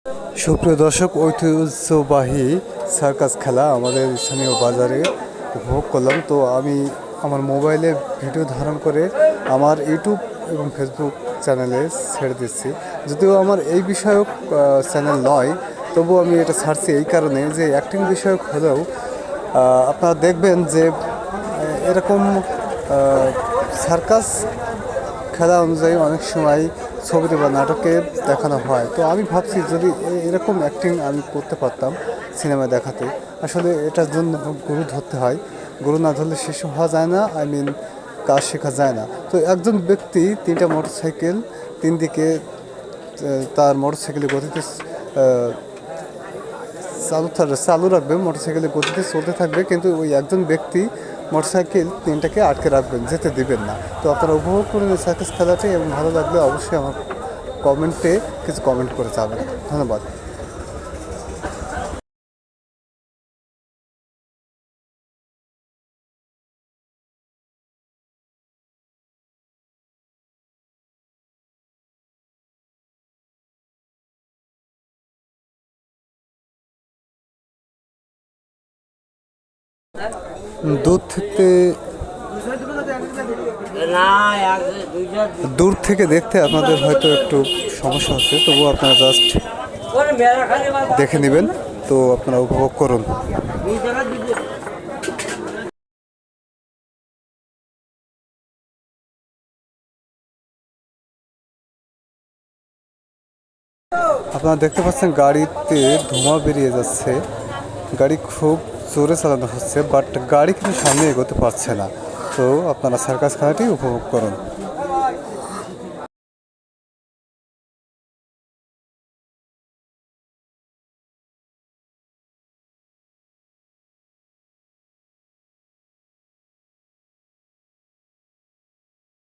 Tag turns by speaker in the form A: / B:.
A: সুপ্রিয় দর্শক, ঐতিহ্যবাহী সার্কাস খেলা আমাদের স্থানীয় বাজারে উপভোগ করলাম। তো আমি আমার মোবাইলে ভিডিও ধারণ করে আমার ইউটিউব এবং ফেসবুক চ্যানেলে ছেড়ে দিচ্ছি। যদিও আমার এই বিষয়ক চ্যানেল নয়, তবু আমি এটা ছাড়ছি এই কারণে যে অ্যাক্টিং বিষয়ক হলেও আপনারা দেখবেন যে এরকম সার্কাস খেলা অনুযায়ী অনেক সময় ছবিতে বা নাটকে দেখানো হয়। তো আমি ভাবছি যদি এরকম অ্যাক্টিং আমি করতে পারতাম সিনেমায় দেখাতে। আসলে এটার জন্য গুরু ধরতে হয়, গুরু না ধরলে শিশু হওয়া যায় না, কাজ শেখা যায় না। তো একজন ব্যক্তি তিনটা মোটরসাইকেল তিন দিকে তার মোটরসাইকেলের গতিতে চালু রাখবে, মোটরসাইকেলের গতিতে চলতে থাকবে, কিন্তু ওই একজন ব্যক্তি মোটরসাইকেল তিনটাকে আটকে রাখবেন, যেতে দিবেন না। তো আপনারা উপভোগ করুন এই সার্কাস খেলাটি, এবং ভালো লাগলে অবশ্যই আমার কমেন্টে কিছু কমেন্ট করে যাবেন। ধন্যবাদ। দূর থেকে দূর থেকে দেখতে আপনাদের হয়তো একটু সমস্যা হচ্ছে, তবুও আপনারা জাস্ট দেখে নেবেন। তো আপনারা উপভোগ করুন। আপনারা দেখতে পাচ্ছেন গাড়িতে ধোঁয়া বেরিয়ে যাচ্ছে। গাড়ি খুব জোরে চালানো হচ্ছে, বাট গাড়ি কিন্তু সামনে এগোতে পারছে না। তো আপনারা সার্কাস খেলাটি উপভোগ করুন।